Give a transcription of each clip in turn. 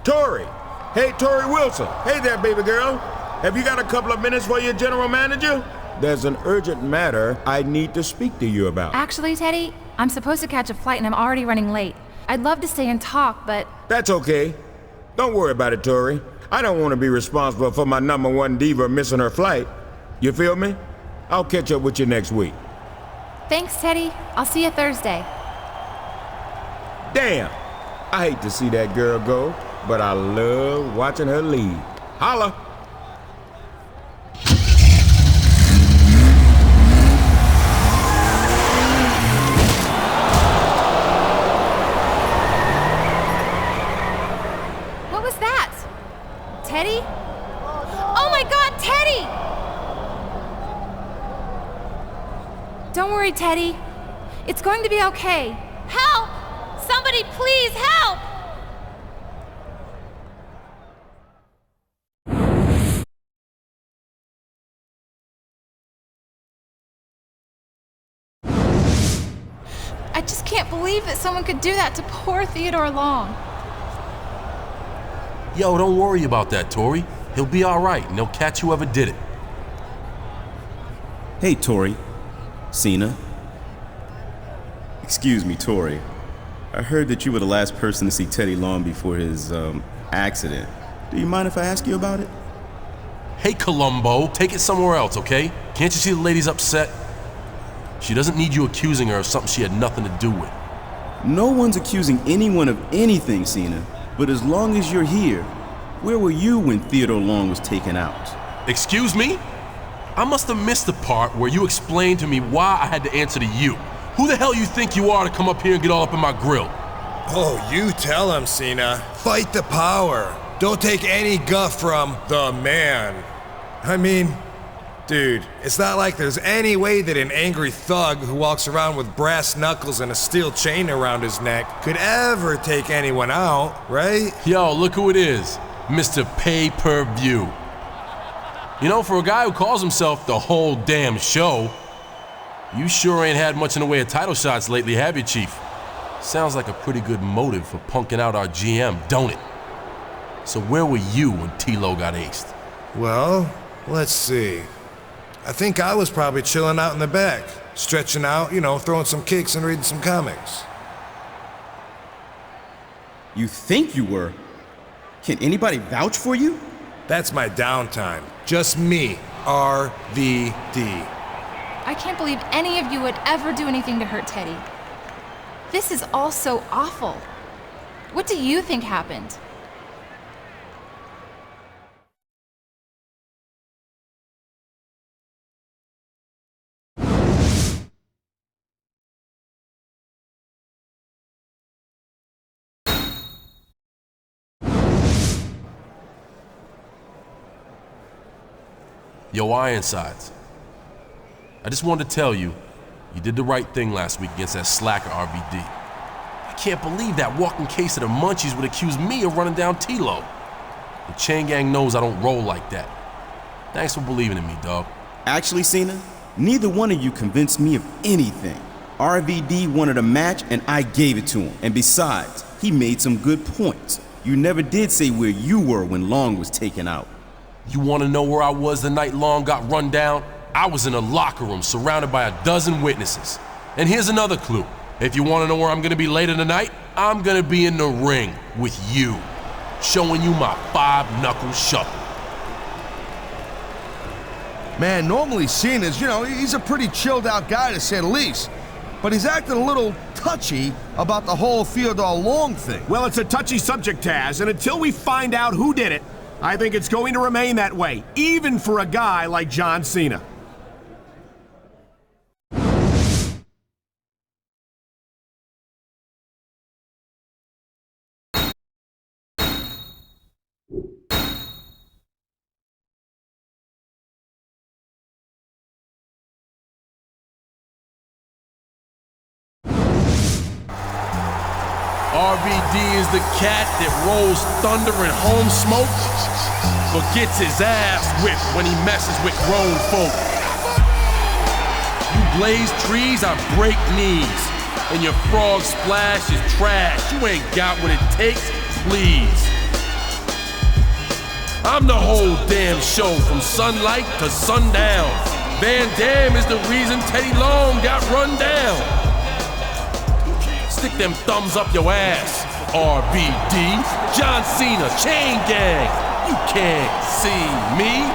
Torrie. Hey, Torrie Wilson. Hey there, baby girl. Have you got a couple of minutes for your general manager? There's an urgent matter I need to speak to you about. Actually, Teddy, I'm supposed to catch a flight and I'm already running late. I'd love to stay and talk, but... That's okay. Don't worry about it, Torrie. I don't want to be responsible for my #1 diva missing her flight. You feel me? I'll catch up with you next week. Thanks, Teddy. I'll see you Thursday. Damn! I hate to see that girl go, but I love watching her leave. Holla! What was that? Teddy? Oh my God, Teddy! Don't worry, Teddy. It's going to be okay. Help! Somebody please help! I just can't believe that someone could do that to poor Theodore Long. Yo, don't worry about that, Torrie. He'll be all right, and they'll catch whoever did it. Hey, Torrie. Cena. Excuse me, Torrie. I heard that you were the last person to see Teddy Long before his, accident. Do you mind if I ask you about it? Hey, Columbo, take it somewhere else, okay? Can't you see the lady's upset? She doesn't need you accusing her of something she had nothing to do with. No one's accusing anyone of anything, Cena. But as long as you're here, where were you when Theodore Long was taken out? Excuse me? I must have missed the part where you explained to me why I had to answer to you. Who the hell you think you are to come up here and get all up in my grill? Oh, you tell him, Cena. Fight the power. Don't take any guff from the man. I mean, dude, it's not like there's any way that an angry thug who walks around with brass knuckles and a steel chain around his neck could ever take anyone out, right? Yo, look who it is. Mr. Pay-Per-View. You know, for a guy who calls himself the whole damn show, you sure ain't had much in the way of title shots lately, have you, Chief? Sounds like a pretty good motive for punking out our GM, don't it? So where were you when T-Lo got aced? Well, let's see. I think I was probably chilling out in the back, stretching out, you know, throwing some kicks and reading some comics. You think you were? Can anybody vouch for you? That's my downtime. Just me, RVD. I can't believe any of you would ever do anything to hurt Teddy. This is all so awful. What do you think happened? Yo, Ironsides. I just wanted to tell you, you did the right thing last week against that slacker RVD. I can't believe that walking case of the munchies would accuse me of running down T-Lo. The chain gang knows I don't roll like that. Thanks for believing in me, dog. Actually, Cena, neither one of you convinced me of anything. RVD wanted a match and I gave it to him. And besides, he made some good points. You never did say where you were when Long was taken out. You want to know where I was the night Long got run down? I was in a locker room surrounded by a dozen witnesses. And here's another clue. If you want to know where I'm going to be later tonight, I'm going to be in the ring with you, showing you my 5-knuckle shuffle. Man, normally Cena's, you know, he's a pretty chilled out guy to say the least. But he's acting a little touchy about the whole Theodore Long thing. Well, it's a touchy subject, Taz, and until we find out who did it, I think it's going to remain that way, even for a guy like John Cena. RVD is the cat that rolls thunder and home smoke, but gets his ass whipped when he messes with grown folk. You blaze trees, I break knees, and your frog splash is trash. You ain't got what it takes, please. I'm the whole damn show from sunlight to sundown. Van Dam is the reason Teddy Long got run down. Stick them thumbs up your ass. RVD, John Cena, Chain Gang. You can't see me.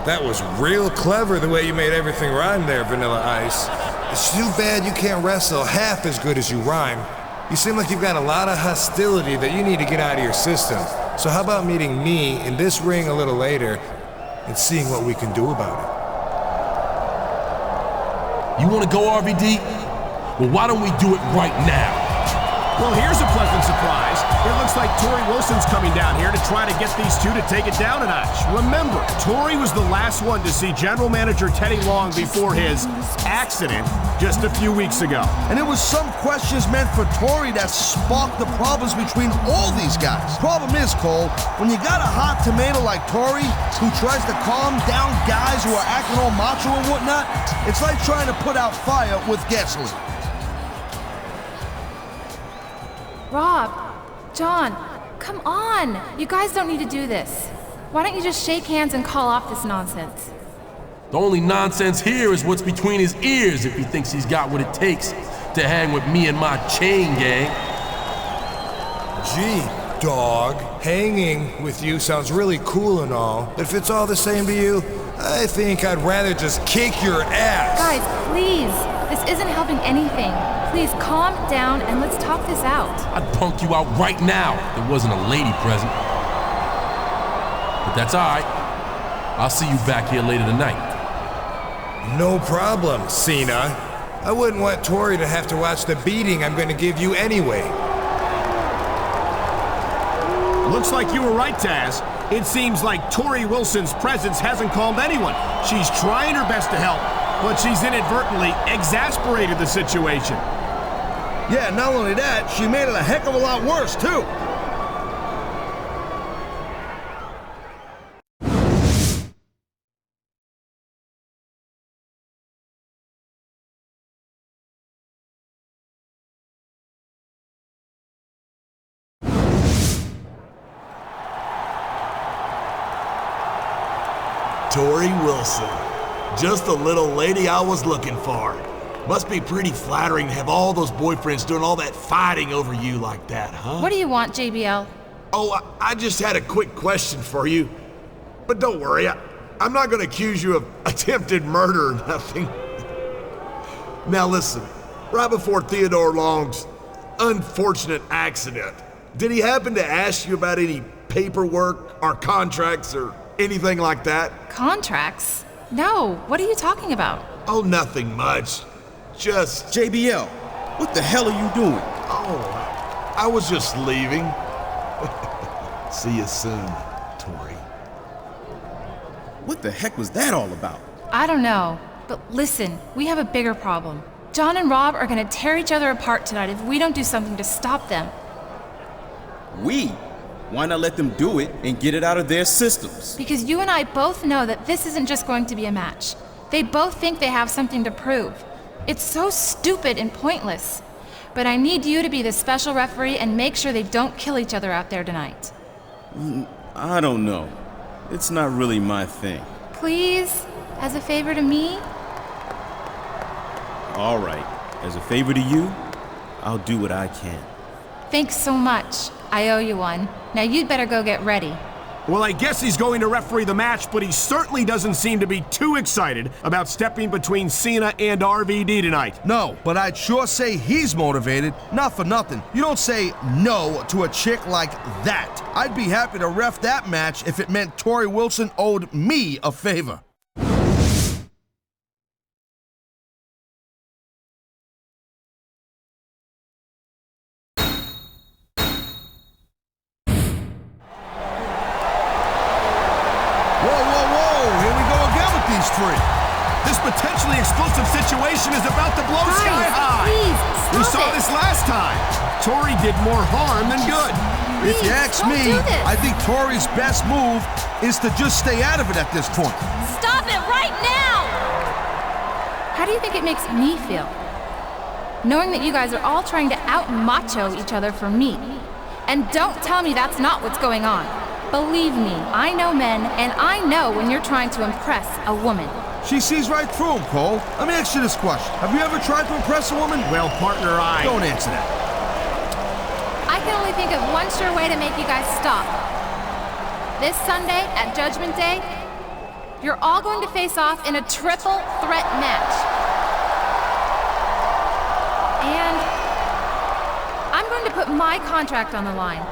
That was real clever the way you made everything rhyme there, Vanilla Ice. It's too bad you can't wrestle half as good as you rhyme. You seem like you've got a lot of hostility that you need to get out of your system. So how about meeting me in this ring a little later and seeing what we can do about it? You want to go, RVD? Well, why don't we do it right now? Well, here's a pleasant surprise. It looks like Torrie Wilson's coming down here to try to get these two to take it down a notch. Remember, Torrie was the last one to see General Manager Teddy Long before his accident just a few weeks ago. And it was some questions meant for Torrie that sparked the problems between all these guys. Problem is, Cole, when you got a hot tomato like Torrie who tries to calm down guys who are acting all macho and whatnot, it's like trying to put out fire with gasoline. Rob, John, come on. You guys don't need to do this. Why don't you just shake hands and call off this nonsense? The only nonsense here is what's between his ears if he thinks he's got what it takes to hang with me and my chain gang. Gee, dog, hanging with you sounds really cool and all, but if it's all the same to you, I think I'd rather just kick your ass. Guys, please. This isn't helping anything. Please calm down and let's talk this out. I'd punk you out right now if there wasn't a lady present. But that's all right. I'll see you back here later tonight. No problem, Cena. I wouldn't want Torrie to have to watch the beating I'm going to give you anyway. Looks like you were right, Taz. It seems like Torrie Wilson's presence hasn't calmed anyone. She's trying her best to help, but she's inadvertently exasperated the situation. Yeah, not only that, she made it a heck of a lot worse, too. Torrie Wilson. Just the little lady I was looking for. Must be pretty flattering to have all those boyfriends doing all that fighting over you like that, huh? What do you want, JBL? Oh, I just had a quick question for you. But don't worry, I'm not gonna accuse you of attempted murder or nothing. Now listen, right before Theodore Long's unfortunate accident, did he happen to ask you about any paperwork or contracts or anything like that? Contracts? No, what are you talking about? Oh, nothing much. Just... JBL, what the hell are you doing? Oh, I was just leaving. See you soon, Torrie. What the heck was that all about? I don't know, but listen, we have a bigger problem. John and Rob are gonna tear each other apart tonight if we don't do something to stop them. We? Why not let them do it and get it out of their systems? Because you and I both know that this isn't just going to be a match. They both think they have something to prove. It's so stupid and pointless. But I need you to be the special referee and make sure they don't kill each other out there tonight. I don't know. It's not really my thing. Please? As a favor to me? All right. As a favor to you, I'll do what I can. Thanks so much. I owe you one. Now you'd better go get ready. Well, I guess he's going to referee the match, but he certainly doesn't seem to be too excited about stepping between Cena and RVD tonight. No, but I'd sure say he's motivated. Not for nothing. You don't say no to a chick like that. I'd be happy to ref that match if it meant Torrie Wilson owed me a favor. potentially explosive situation is about to blow sky high. Please, We stop saw it. this last time. Torrie did more harm than good. If you Please, ask don't me, do this. I think Torrie's best move is to just stay out of it at this point. Stop it right now! How do you think it makes me feel? Knowing that you guys are all trying to out-macho each other for me. And don't tell me that's not what's going on. Believe me, I know men, and I know when you're trying to impress a woman. She sees right through him, Cole. Let me ask you this question. Have you ever tried to impress a woman? Well, partner, Don't answer that. I can only think of one sure way to make you guys stop. This Sunday at Judgment Day, you're all going to face off in a triple threat match. And I'm going to put my contract on the line.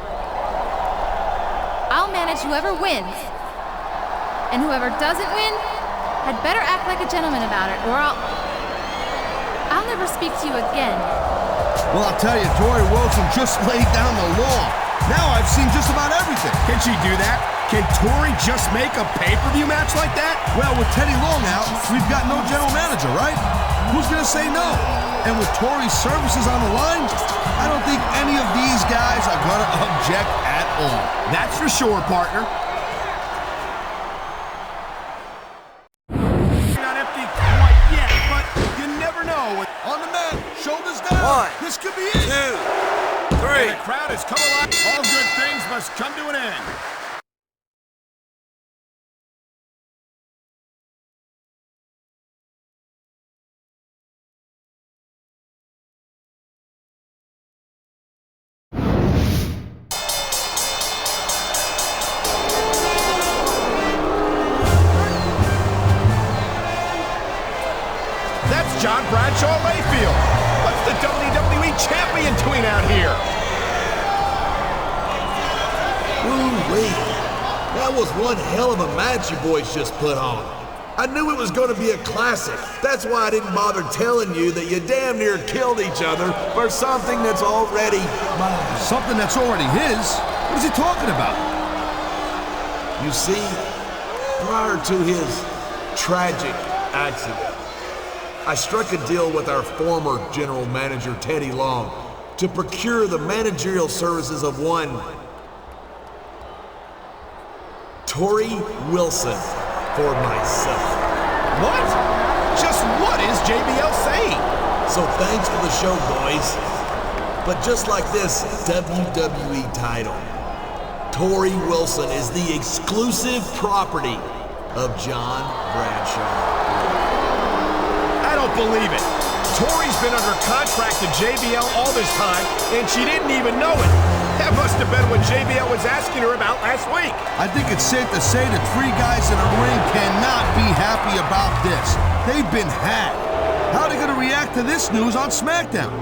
I'll manage whoever wins. And whoever doesn't win had better act like a gentleman about it, or I'll never speak to you again. Well, I'll tell you, Torrie Wilson just laid down the law. Now I've seen just about everything. Can she do that? Can Torrie just make a pay-per-view match like that? Well, with Teddy Long out, we've got no general manager, right? Who's gonna say no? And with Torrie's services on the line, I don't think any of these guys are gonna object at all. That's for sure, partner. Not empty quite yet, but you never know. On the mat, shoulders down. This could be it. 2, 3. And the crowd has come alive. All good things must come to an end. That's John Bradshaw Layfield. What's the WWE champion doing out here? Ooh, wait. That was one hell of a match you boys just put on. I knew it was going to be a classic. That's why I didn't bother telling you that you damn near killed each other for something that's already mine. Something that's already his? What is he talking about? You see, prior to his tragic accident, I struck a deal with our former general manager, Teddy Long, to procure the managerial services of one Torrie Wilson for myself. What? Just what is JBL saying? So thanks for the show, boys. But just like this WWE title, Torrie Wilson is the exclusive property of John Bradshaw. I don't believe it. Torrie's been under contract to JBL all this time, and she didn't even know it. That must have been what JBL was asking her about last week. I think it's safe to say the three guys in the ring cannot be happy about this. They've been had. How are they going to react to this news on SmackDown?